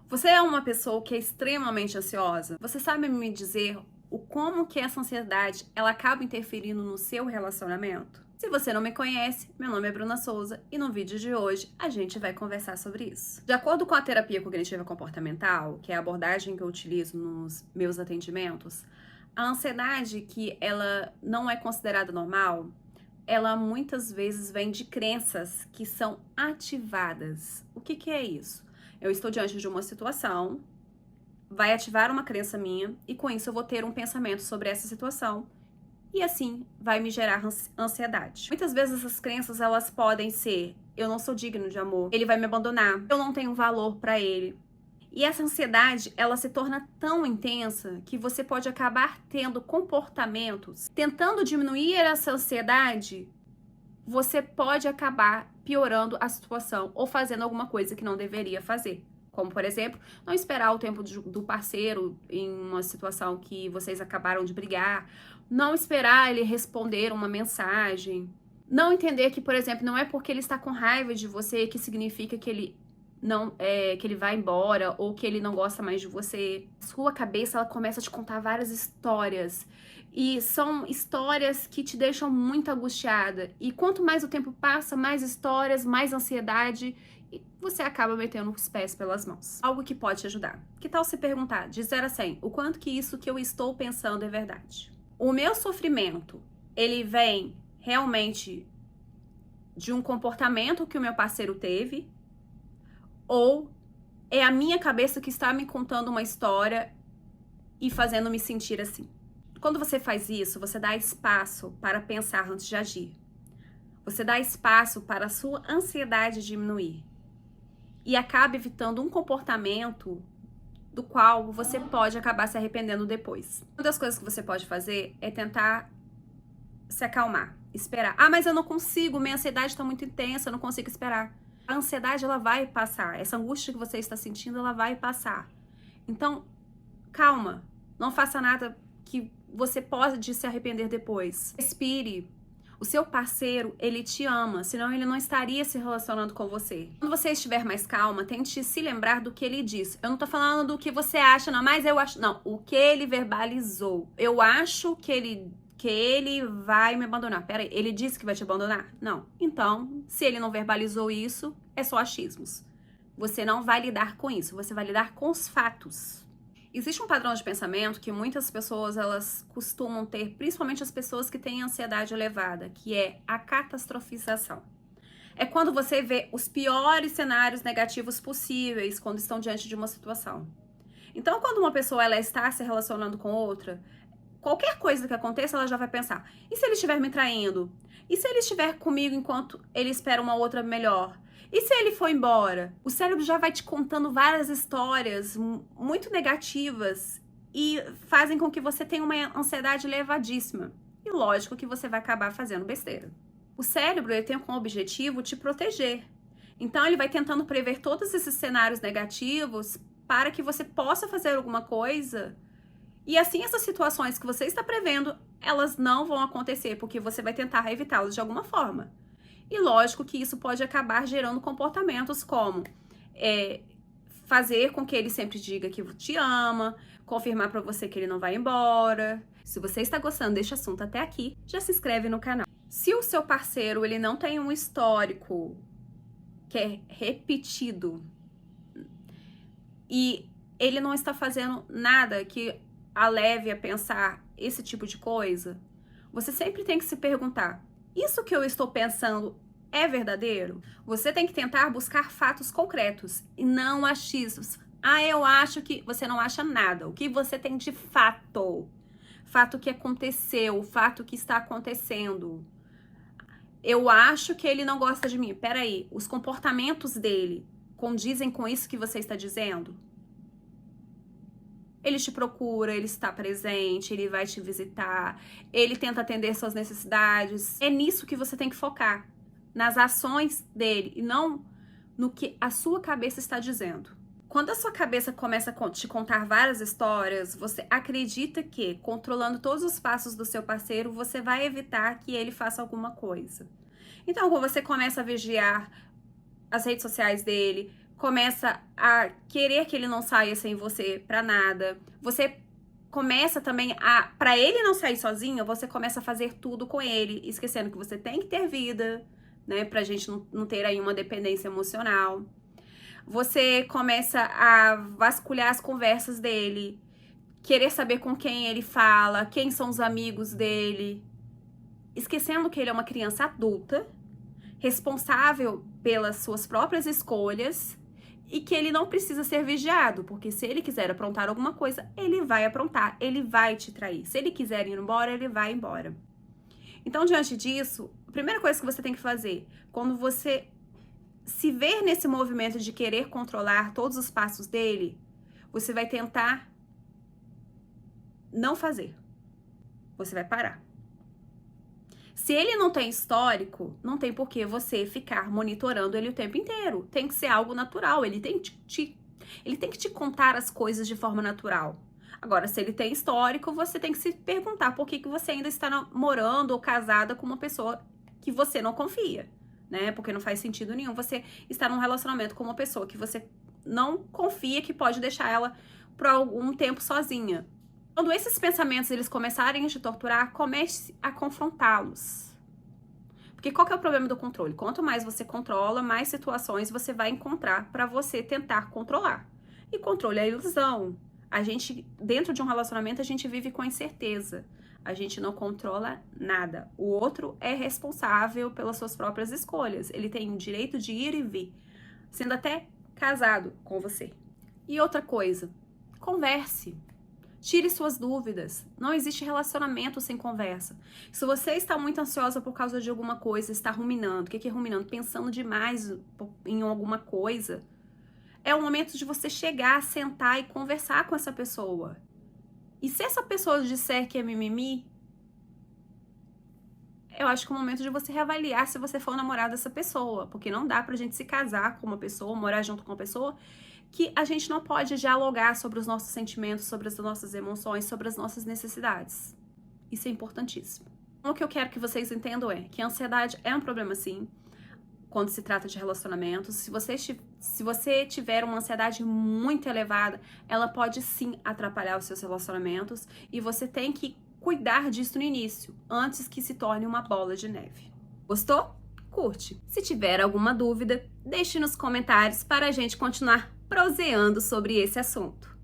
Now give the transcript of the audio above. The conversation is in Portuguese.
Você é uma pessoa que é extremamente ansiosa? Você sabe me dizer o como que essa ansiedade ela acaba interferindo no seu relacionamento? Se você não me conhece, meu nome é Bruna Souza e no vídeo de hoje a gente vai conversar sobre isso. De acordo com a terapia cognitiva comportamental, que é a abordagem que eu utilizo nos meus atendimentos, a ansiedade que ela não é considerada normal, ela muitas vezes vem de crenças que são ativadas. O que é isso? Eu estou diante de uma situação, vai ativar uma crença minha e com isso eu vou ter um pensamento sobre essa situação e assim vai me gerar ansiedade. Muitas vezes essas crenças elas podem ser: eu não sou digno de amor, ele vai me abandonar, eu não tenho valor para ele. E essa ansiedade, ela se torna tão intensa que você pode acabar tendo comportamentos tentando diminuir essa ansiedade. Você pode acabar piorando a situação ou fazendo alguma coisa que não deveria fazer. Como, por exemplo, não esperar o tempo do parceiro em uma situação que vocês acabaram de brigar, não esperar ele responder uma mensagem, não entender que, por exemplo, não é porque ele está com raiva de você que significa que ele que ele vai embora ou que ele não gosta mais de você. Sua cabeça ela começa a te contar várias histórias e são histórias que te deixam muito angustiada. E quanto mais o tempo passa, mais histórias, mais ansiedade e você acaba metendo os pés pelas mãos. Algo que pode te ajudar. Que tal se perguntar de 0 a 100, o quanto que isso que eu estou pensando é verdade? O meu sofrimento, ele vem realmente de um comportamento que o meu parceiro teve? Ou é a minha cabeça que está me contando uma história e fazendo me sentir assim? Quando você faz isso, você dá espaço para pensar antes de agir. Você dá espaço para a sua ansiedade diminuir. E acaba evitando um comportamento do qual você pode acabar se arrependendo depois. Uma das coisas que você pode fazer é tentar se acalmar, esperar. Ah, mas eu não consigo, minha ansiedade está muito intensa, eu não consigo esperar. A ansiedade, ela vai passar. Essa angústia que você está sentindo, ela vai passar. Então, calma. Não faça nada que você pode se arrepender depois. Respire. O seu parceiro, ele te ama, senão ele não estaria se relacionando com você. Quando você estiver mais calma, tente se lembrar do que ele disse. Eu não tô falando do que você acha, não, mas eu acho... Não, o que ele verbalizou. Eu acho que ele vai me abandonar. Peraí, ele disse que vai te abandonar? Não. Então, se ele não verbalizou isso, é só achismos. Você não vai lidar com isso, você vai lidar com os fatos. Existe um padrão de pensamento que muitas pessoas elas costumam ter, principalmente as pessoas que têm ansiedade elevada, que é a catastrofização. É quando você vê os piores cenários negativos possíveis quando estão diante de uma situação. Então, quando uma pessoa ela está se relacionando com outra, qualquer coisa que aconteça, ela já vai pensar: e se ele estiver me traindo? E se ele estiver comigo enquanto ele espera uma outra melhor? E se ele for embora? O cérebro já vai te contando várias histórias muito negativas e fazem com que você tenha uma ansiedade elevadíssima. E lógico que você vai acabar fazendo besteira. O cérebro ele tem como objetivo te proteger. Então ele vai tentando prever todos esses cenários negativos para que você possa fazer alguma coisa. E assim, essas situações que você está prevendo, elas não vão acontecer, porque você vai tentar evitá-las de alguma forma. E lógico que isso pode acabar gerando comportamentos como fazer com que ele sempre diga que te ama, confirmar para você que ele não vai embora. Se você está gostando deste assunto até aqui, já se inscreve no canal. Se o seu parceiro ele não tem um histórico que é repetido e ele não está fazendo nada que a leve a pensar esse tipo de coisa, você sempre tem que se perguntar: isso que eu estou pensando é verdadeiro? Você tem que tentar buscar fatos concretos e não achismos. Ah, eu acho que... Você não acha nada. O que você tem de fato? Fato que aconteceu, fato que está acontecendo. Eu acho que ele não gosta de mim. Peraí, os comportamentos dele condizem com isso que você está dizendo? Ele te procura, ele está presente, ele vai te visitar, ele tenta atender suas necessidades. É nisso que você tem que focar, nas ações dele e não no que a sua cabeça está dizendo. Quando a sua cabeça começa a te contar várias histórias, você acredita que, controlando todos os passos do seu parceiro, você vai evitar que ele faça alguma coisa. Então, quando você começa a vigiar as redes sociais dele, começa a querer que ele não saia sem você pra nada. Você começa também pra ele não sair sozinho, você começa a fazer tudo com ele, esquecendo que você tem que ter vida, né, pra gente não ter aí uma dependência emocional. Você começa a vasculhar as conversas dele, querer saber com quem ele fala, quem são os amigos dele, esquecendo que ele é uma criança adulta, responsável pelas suas próprias escolhas e que ele não precisa ser vigiado, porque se ele quiser aprontar alguma coisa, ele vai aprontar, ele vai te trair. Se ele quiser ir embora, ele vai embora. Então, diante disso, a primeira coisa que você tem que fazer, quando você se ver nesse movimento de querer controlar todos os passos dele, você vai tentar não fazer. Você vai parar. Se ele não tem histórico, não tem por que você ficar monitorando ele o tempo inteiro. Tem que ser algo natural. Ele tem que te contar as coisas de forma natural. Agora, se ele tem histórico, você tem que se perguntar por que você ainda está namorando ou casada com uma pessoa que você não confia, né? Porque não faz sentido nenhum você estar num relacionamento com uma pessoa que você não confia, que pode deixar ela por algum tempo sozinha. Quando esses pensamentos eles começarem a te torturar, comece a confrontá-los. Porque qual que é o problema do controle? Quanto mais você controla, mais situações você vai encontrar para você tentar controlar. E controle é ilusão. A gente, dentro de um relacionamento, a gente vive com incerteza. A gente não controla nada. O outro é responsável pelas suas próprias escolhas. Ele tem o direito de ir e vir, sendo até casado com você. E outra coisa, converse. Tire suas dúvidas. Não existe relacionamento sem conversa. Se você está muito ansiosa por causa de alguma coisa, está ruminando. O que é ruminando? Pensando demais em alguma coisa. É o momento de você chegar, sentar e conversar com essa pessoa. E se essa pessoa disser que é mimimi, eu acho que é o momento de você reavaliar se você for namorado dessa pessoa. Porque não dá pra gente se casar com uma pessoa, morar junto com uma pessoa que a gente não pode dialogar sobre os nossos sentimentos, sobre as nossas emoções, sobre as nossas necessidades. Isso é importantíssimo. O que eu quero que vocês entendam é que a ansiedade é um problema sim, quando se trata de relacionamentos. Se você tiver uma ansiedade muito elevada, ela pode sim atrapalhar os seus relacionamentos e você tem que cuidar disso no início, antes que se torne uma bola de neve. Gostou? Curte. Se tiver alguma dúvida, deixe nos comentários para a gente continuar proseando sobre esse assunto.